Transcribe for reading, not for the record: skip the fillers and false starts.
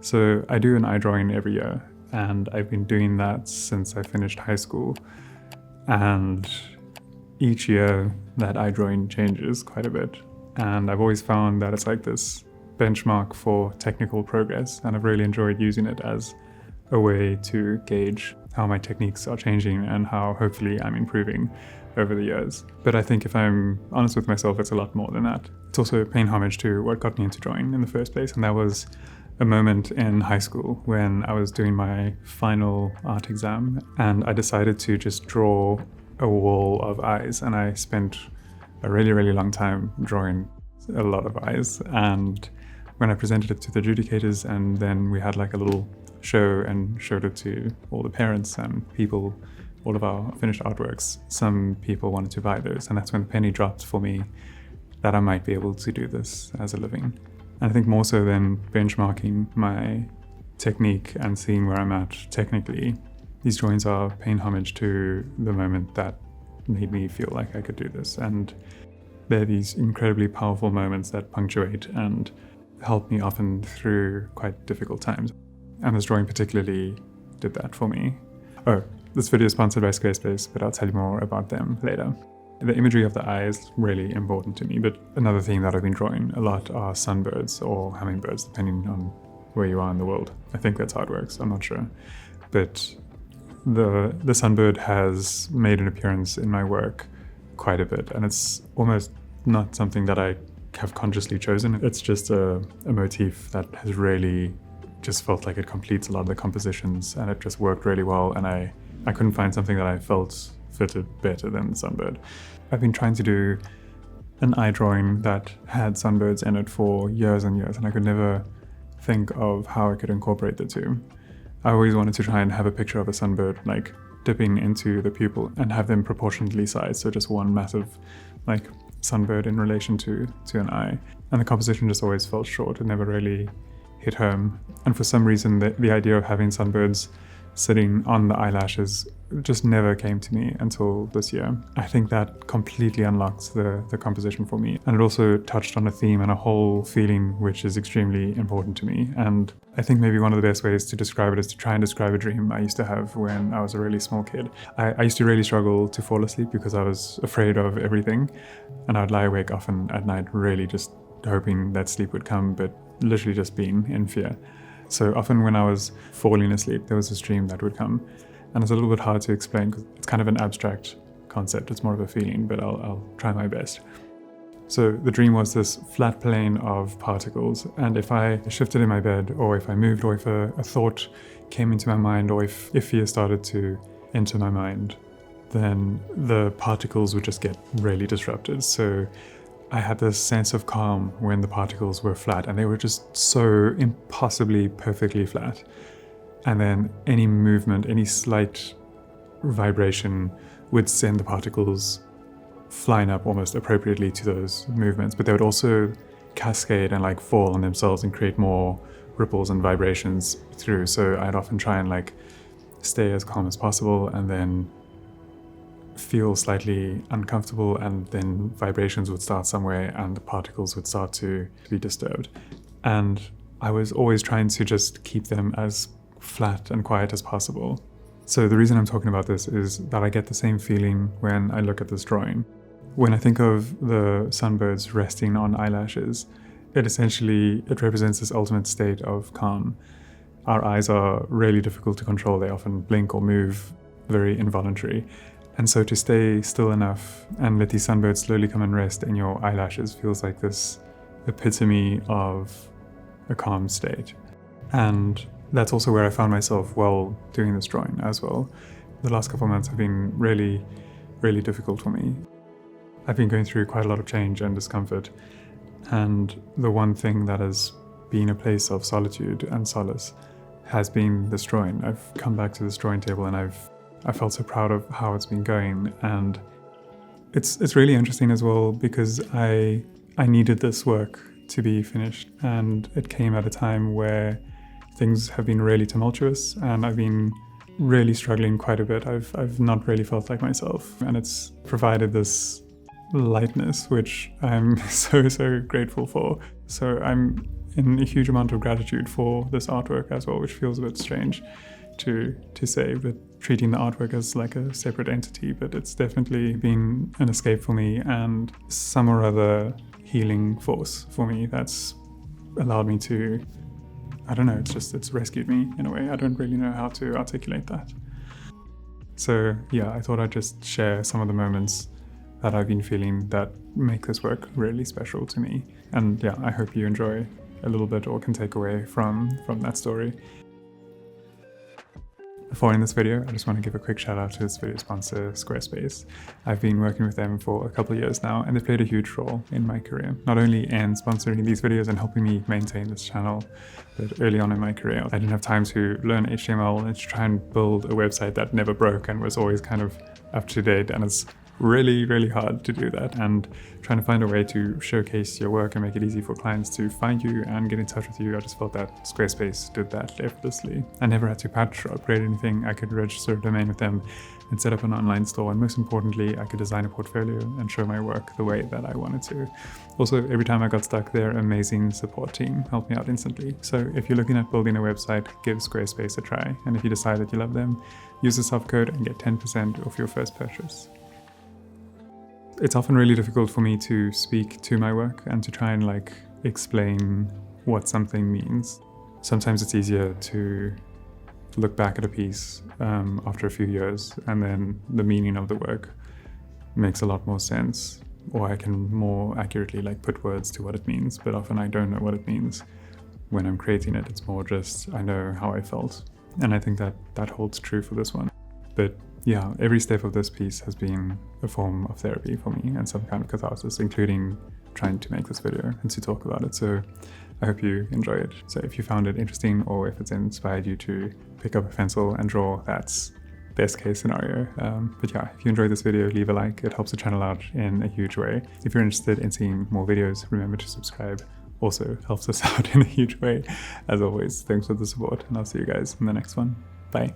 So I do an eye drawing every year, and I've been doing that since I finished high school. And each year that eye drawing changes quite a bit. And I've always found that it's like this benchmark for technical progress, and I've really enjoyed using it as a way to gauge how my techniques are changing and how hopefully I'm improving over the years. But I think if I'm honest with myself, it's a lot more than that. It's also paying homage to what got me into drawing in the first place, and that was a moment in high school when I was doing my final art exam, and I decided to just draw a wall of eyes, and I spent a really, really long time drawing a lot of eyes. And when I presented it to the adjudicators, and then we had like a little show and showed it to all the parents and people, all of our finished artworks, some people wanted to buy those, and that's when the penny dropped for me that I might be able to do this as a living. And I think more so than benchmarking my technique and seeing where I'm at technically, these drawings are paying homage to the moment that made me feel like I could do this. And they're these incredibly powerful moments that punctuate and help me often through quite difficult times. And this drawing particularly did that for me. Oh, this video is sponsored by Squarespace, but I'll tell you more about them later. The imagery of the eye is really important to me, but another thing that I've been drawing a lot are sunbirds or hummingbirds, depending on where you are in the world. I think that's how it works, I'm not sure. But the sunbird has made an appearance in my work quite a bit, and it's almost not something that I have consciously chosen. It's just a motif that has really just felt like it completes a lot of the compositions, and it just worked really well, and I couldn't find something that I felt fitted better than the sunbird. I've been trying to do an eye drawing that had sunbirds in it for years and years, and I could never think of how I could incorporate the two. I always wanted to try and have a picture of a sunbird like dipping into the pupil and have them proportionately sized, so just one massive like sunbird in relation to an eye. And the composition just always fell short. It never really hit home. And for some reason, the idea of having sunbirds sitting on the eyelashes just never came to me until this year. I think that completely unlocked the composition for me. And it also touched on a theme and a whole feeling which is extremely important to me. And I think maybe one of the best ways to describe it is to try and describe a dream I used to have when I was a really small kid. I used to really struggle to fall asleep because I was afraid of everything. And I would lie awake often at night, really just hoping that sleep would come, but literally just being in fear. So often when I was falling asleep, there was this dream that would come. And it's a little bit hard to explain because it's kind of an abstract concept. It's more of a feeling, but I'll try my best. So the dream was this flat plane of particles. And if I shifted in my bed, or if I moved, or if a thought came into my mind, or if fear started to enter my mind, then the particles would just get really disrupted. So I had this sense of calm when the particles were flat, and they were just so impossibly perfectly flat. And then any movement, any slight vibration would send the particles flying up almost appropriately to those movements, but they would also cascade and like fall on themselves and create more ripples and vibrations through. So I'd often try and like stay as calm as possible, and then feel slightly uncomfortable, and then vibrations would start somewhere and the particles would start to be disturbed. And I was always trying to just keep them as flat and quiet as possible. So the reason I'm talking about this is that I get the same feeling when I look at this drawing. When I think of the sunbirds resting on eyelashes, it represents this ultimate state of calm. Our eyes are really difficult to control. They often blink or move very involuntary. And so to stay still enough and let these sunbirds slowly come and rest in your eyelashes feels like this epitome of a calm state. And that's also where I found myself while doing this drawing as well. The last couple of months have been really, really difficult for me. I've been going through quite a lot of change and discomfort. And the one thing that has been a place of solitude and solace has been this drawing. I've come back to this drawing table and I felt so proud of how it's been going. And it's really interesting as well because I needed this work to be finished, and it came at a time where things have been really tumultuous and I've been really struggling quite a bit. I've not really felt like myself, and it's provided this lightness which I'm so grateful for. So I'm in a huge amount of gratitude for this artwork as well, which feels a bit strange to say, but treating the artwork as like a separate entity. But it's definitely been an escape for me and some or other healing force for me that's allowed me to, I don't know, it's rescued me in a way. I don't really know how to articulate that. So yeah, I thought I'd just share some of the moments that I've been feeling that make this work really special to me. And yeah, I hope you enjoy a little bit or can take away from that story. Before in this video, I just want to give a quick shout out to this video sponsor, Squarespace. I've been working with them for a couple of years now, and they've played a huge role in my career. Not only in sponsoring these videos and helping me maintain this channel, but early on in my career, I didn't have time to learn HTML and to try and build a website that never broke and was always kind of up to date. And it's really, really hard to do that, and trying to find a way to showcase your work and make it easy for clients to find you and get in touch with you. I just felt that Squarespace did that effortlessly. I never had to patch or upgrade anything. I could register a domain with them and set up an online store, and most importantly, I could design a portfolio and show my work the way that I wanted to. Also, every time I got stuck, their amazing support team helped me out instantly. So if you're looking at building a website, give Squarespace a try, and if you decide that you love them, use the soft code and get 10% off your first purchase. It's often really difficult for me to speak to my work and to try and like explain what something means. Sometimes it's easier to look back at a piece after a few years, and then the meaning of the work makes a lot more sense, or I can more accurately like put words to what it means. But often I don't know what it means when I'm creating it. It's more just I know how I felt, and I think that holds true for this one. But yeah, every step of this piece has been a form of therapy for me and some kind of catharsis, including trying to make this video and to talk about it. So I hope you enjoy it. So if you found it interesting, or if it's inspired you to pick up a pencil and draw, that's best case scenario. But yeah, if you enjoyed this video, leave a like. It helps the channel out in a huge way. If you're interested in seeing more videos, remember to subscribe. Also helps us out in a huge way. As always, thanks for the support, and I'll see you guys in the next one. Bye.